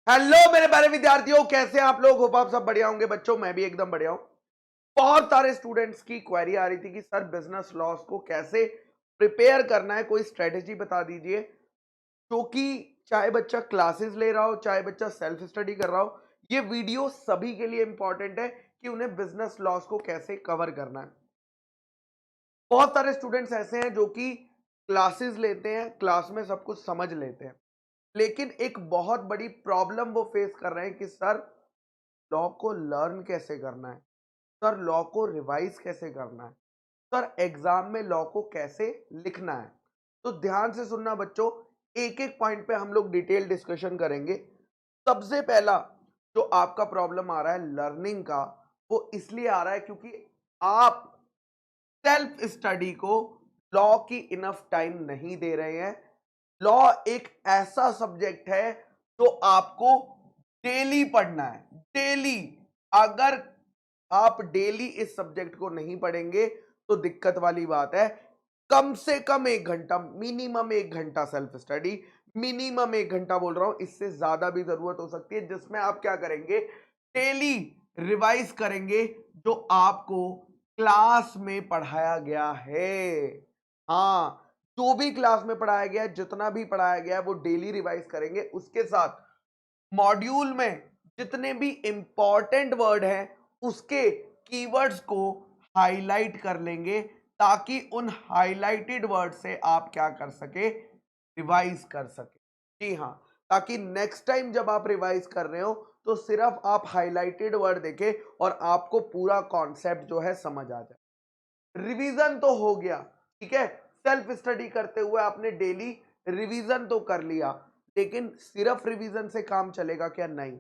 Hello मेरे प्यारे विद्यार्थियों, कैसे हैं आप लोग। होप आप सब बढ़िया होंगे बच्चों। मैं भी एकदम बढ़िया हूं। बहुत सारे स्टूडेंट्स की क्वेरी आ रही थी कि सर बिजनेस लॉस को कैसे प्रिपेयर करना है, कोई स्ट्रेटेजी बता दीजिए। क्योंकि चाहे बच्चा क्लासेस ले रहा हो, चाहे बच्चा सेल्फ स्टडी कर रहा हो, ये वीडियो सभी के लिए इंपॉर्टेंट है कि उन्हें बिजनेस लॉस को कैसे कवर करना है। बहुत सारे स्टूडेंट्स ऐसे हैं जो कि क्लासेस लेते हैं, क्लास में सब कुछ समझ लेते हैं, लेकिन एक बहुत बड़ी प्रॉब्लम वो फेस कर रहे हैं कि सर लॉ को लर्न कैसे करना है, सर लॉ को रिवाइज कैसे करना है, सर एग्जाम में लॉ को कैसे लिखना है। तो ध्यान से सुनना बच्चों, एक एक पॉइंट पे हम लोग डिटेल डिस्कशन करेंगे। सबसे पहला जो आपका प्रॉब्लम आ रहा है लर्निंग का, वो इसलिए आ रहा है क्योंकि आप सेल्फ स्टडी को लॉ की इनफ टाइम नहीं दे रहे हैं। लॉ एक ऐसा सब्जेक्ट है जो आपको डेली पढ़ना है, डेली। अगर आप डेली इस सब्जेक्ट को नहीं पढ़ेंगे तो दिक्कत वाली बात है। कम से कम 1 घंटा, मिनिमम 1 घंटा सेल्फ स्टडी, मिनिमम 1 घंटा बोल रहा हूं, इससे ज्यादा भी जरूरत हो सकती है, जिसमें आप क्या करेंगे, डेली रिवाइज करेंगे जो आपको क्लास में पढ़ाया गया है। हाँ, जो भी क्लास में पढ़ाया गया है, जितना भी पढ़ाया गया है, वो डेली रिवाइज करेंगे। उसके साथ मॉड्यूल में जितने भी इंपॉर्टेंट वर्ड हैं उसके कीवर्ड्स को हाईलाइट कर लेंगे, ताकि उन हाईलाइटेड वर्ड से आप क्या कर सके, रिवाइज कर सके। जी हाँ, ताकि नेक्स्ट टाइम जब आप रिवाइज कर रहे हो तो सिर्फ आप हाईलाइटेड वर्ड देखें और आपको पूरा कॉन्सेप्ट जो है समझ आ जाए। रिवीजन तो हो गया, ठीक है। सेल्फ स्टडी करते हुए आपने डेली रिवीजन तो कर लिया, लेकिन सिर्फ रिवीजन से काम चलेगा क्या? नहीं।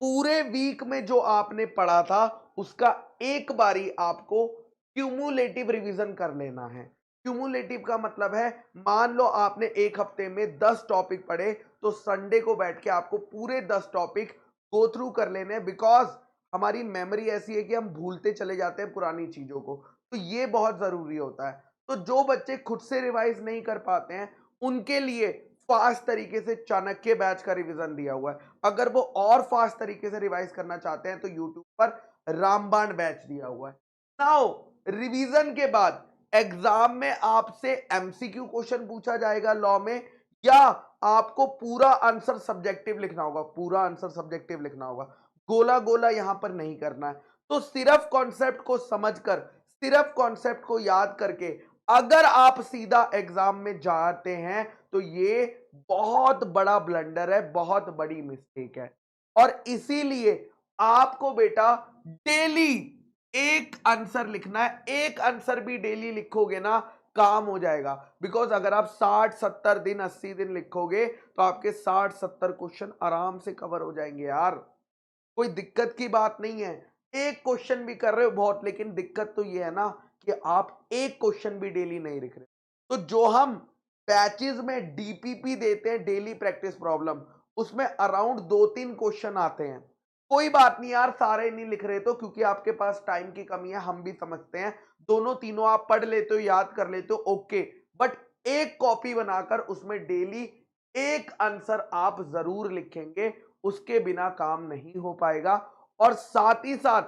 पूरे वीक में जो आपने पढ़ा था उसका एक बारी आपको क्यूमुलेटिव रिवीजन कर लेना है। क्यूमुलेटिव का मतलब है, मान लो आपने एक हफ्ते में 10 टॉपिक पढ़े, तो संडे को बैठ के आपको पूरे 10 टॉपिक गो थ्रू कर लेने हैं। बिकॉज हमारी मेमोरी ऐसी है कि हम भूलते चले जाते हैं पुरानी चीजों को, तो ये बहुत जरूरी होता है। तो जो बच्चे खुद से रिवाइज नहीं कर पाते हैं उनके लिए फास्ट तरीके से चाणक्य बैच का रिवीजन दिया हुआ है। अगर वो और फास्ट तरीके से रिवाइज करना चाहते हैं तो यूट्यूब पर रामबाण बैच दिया हुआ है। नाउ रिवीजन के बाद एग्जाम में आपसे एमसीक्यू क्वेश्चन पूछा जाएगा लॉ में, या आपको पूरा आंसर सब्जेक्टिव लिखना होगा, पूरा आंसर सब्जेक्टिव लिखना होगा। गोला गोला यहां पर नहीं करना है। तो सिर्फ कॉन्सेप्ट को समझकर, सिर्फ कॉन्सेप्ट को याद करके अगर आप सीधा एग्जाम में जाते हैं तो ये बहुत बड़ा ब्लंडर है, बहुत बड़ी मिस्टेक है। और इसीलिए आपको बेटा डेली एक आंसर लिखना है। एक आंसर भी डेली लिखोगे ना, काम हो जाएगा। बिकॉज अगर आप 60-70 दिन, 80 दिन लिखोगे तो आपके 60-70 क्वेश्चन आराम से कवर हो जाएंगे यार। कोई दिक्कत की बात नहीं है। एक क्वेश्चन भी कर रहे हो बहुत, लेकिन दिक्कत तो ये है ना कि आप एक क्वेश्चन भी डेली नहीं लिख रहे। तो जो हम बैचेस में डीपीपी देते हैं, डेली प्रैक्टिस प्रॉब्लम, उसमें अराउंड 2-3 क्वेश्चन आते हैं। कोई बात नहीं यार, सारे नहीं लिख रहे तो क्योंकि आपके पास टाइम की कमी है, हम भी समझते हैं। दोनों तीनों आप पढ़ लेते हो, याद कर लेते हो, ओके। बट एक कॉपी बनाकर उसमें डेली एक आंसर आप जरूर लिखेंगे, उसके बिना काम नहीं हो पाएगा। और साथ ही साथ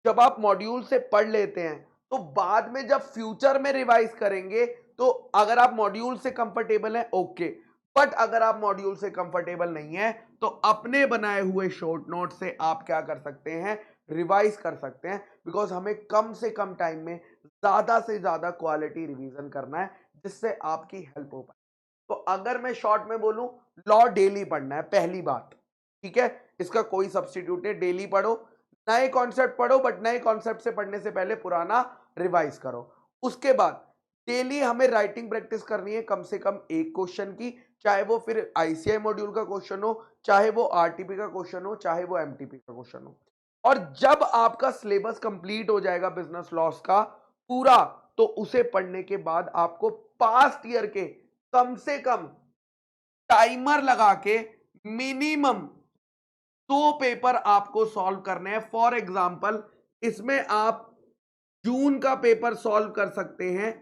जब आप मॉड्यूल से पढ़ लेते हैं तो बाद में जब फ्यूचर में रिवाइज करेंगे, तो अगर आप मॉड्यूल से कंफर्टेबल हैं ओके, बट अगर आप मॉड्यूल से कंफर्टेबल नहीं है तो अपने बनाए हुए शॉर्ट नोट से आप क्या कर सकते हैं, रिवाइज कर सकते हैं। बिकॉज हमें कम से कम टाइम में ज्यादा से ज्यादा क्वालिटी रिवीजन करना है, जिससे आपकी हेल्प हो पाए। तो अगर मैं शॉर्ट में बोलूं, लॉ डेली पढ़ना है, पहली बात, ठीक है। इसका कोई सब्स्टिट्यूट है, डेली पढ़ो। नए कॉन्सेप्ट पढ़ो, बट नए कॉन्सेप्ट से पढ़ने से पहले पुराना रिवाइज करो। उसके बाद डेली हमें राइटिंग प्रैक्टिस करनी है, कम से कम एक क्वेश्चन की, चाहे वो फिर आईसीआई मॉड्यूल का क्वेश्चन हो, चाहे वो आरटीपी का क्वेश्चन हो, चाहे वो एमटीपी का क्वेश्चन हो। और जब आपका सिलेबस कंप्लीट हो जाएगा बिजनेस लॉस का पूरा, तो उसे पढ़ने के बाद आपको पास्ट ईयर के कम से कम टाइमर लगा के मिनिमम 2 पेपर आपको सॉल्व करने हैं। फॉर एग्जाम्पल, इसमें आप जून का पेपर सॉल्व कर सकते हैं,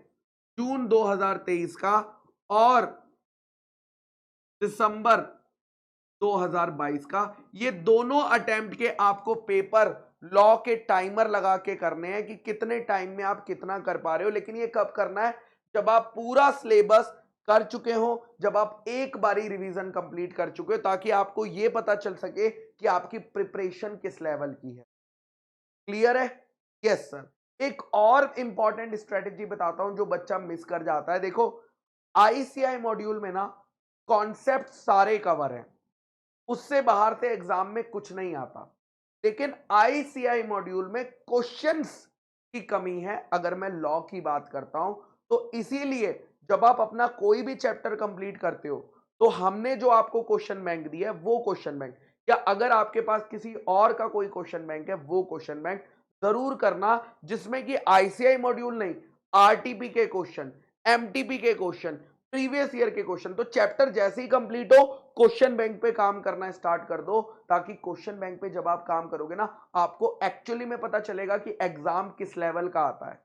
जून 2023 का, और दिसंबर 2022 का। ये दोनों अटेम्प्ट के आपको पेपर लॉ के टाइमर लगा के करने हैं कि कितने टाइम में आप कितना कर पा रहे हो। लेकिन ये कब करना है? जब आप पूरा सिलेबस कर चुके हो, जब आप एक बारी रिवीजन कंप्लीट कर चुके हो, ताकि आपको ये पता चल सके कि आपकी प्रिपरेशन किस लेवल की है। क्लियर है? Yes sir. एक और इंपॉर्टेंट स्ट्रेटेजी बताता हूं जो बच्चा मिस कर जाता है। देखो, आईसीआई मॉड्यूल में ना कॉन्सेप्ट सारे कवर हैं, उससे बाहर से एग्जाम में कुछ नहीं आता। लेकिन आईसीआई मॉड्यूल में क्वेश्चंस की कमी है अगर मैं लॉ की बात करता हूं तो। इसीलिए जब आप अपना कोई भी चैप्टर कंप्लीट करते हो तो हमने जो आपको क्वेश्चन बैंक दिया है वो क्वेश्चन बैंक, या अगर आपके पास किसी और का कोई क्वेश्चन बैंक है वो क्वेश्चन बैंक जरूर करना, जिसमें कि आईसीआई मॉड्यूल नहीं, आरटीपी के क्वेश्चन, एमटीपी के क्वेश्चन, प्रीवियस ईयर के क्वेश्चन। तो चैप्टर जैसे ही कंप्लीट हो क्वेश्चन बैंक पे काम करना स्टार्ट कर दो, ताकि क्वेश्चन बैंक पे जब आप काम करोगे ना आपको एक्चुअली में पता चलेगा कि एग्जाम किस लेवल का आता है,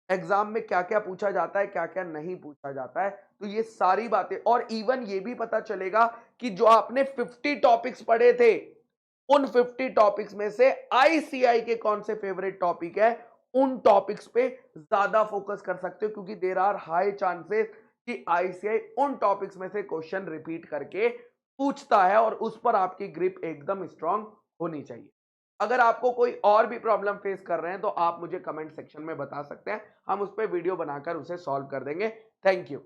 एग्जाम में क्या क्या पूछा जाता है, क्या क्या नहीं पूछा जाता है। तो ये सारी बातें, और इवन ये भी पता चलेगा कि जो आपने 50 टॉपिक्स पढ़े थे उन 50 टॉपिक्स में से आईसीआई के कौन से फेवरेट टॉपिक है, उन टॉपिक्स पे ज्यादा फोकस कर सकते हो, क्योंकि देयर आर हाई चांसेस कि आईसीआई उन टॉपिक्स में से क्वेश्चन रिपीट करके पूछता है, और उस पर आपकी ग्रिप एकदम स्ट्रांग होनी चाहिए। अगर आपको कोई और भी प्रॉब्लम फेस कर रहे हैं तो आप मुझे कमेंट सेक्शन में बता सकते हैं, हम उस पर वीडियो बनाकर उसे सॉल्व कर देंगे। Thank you.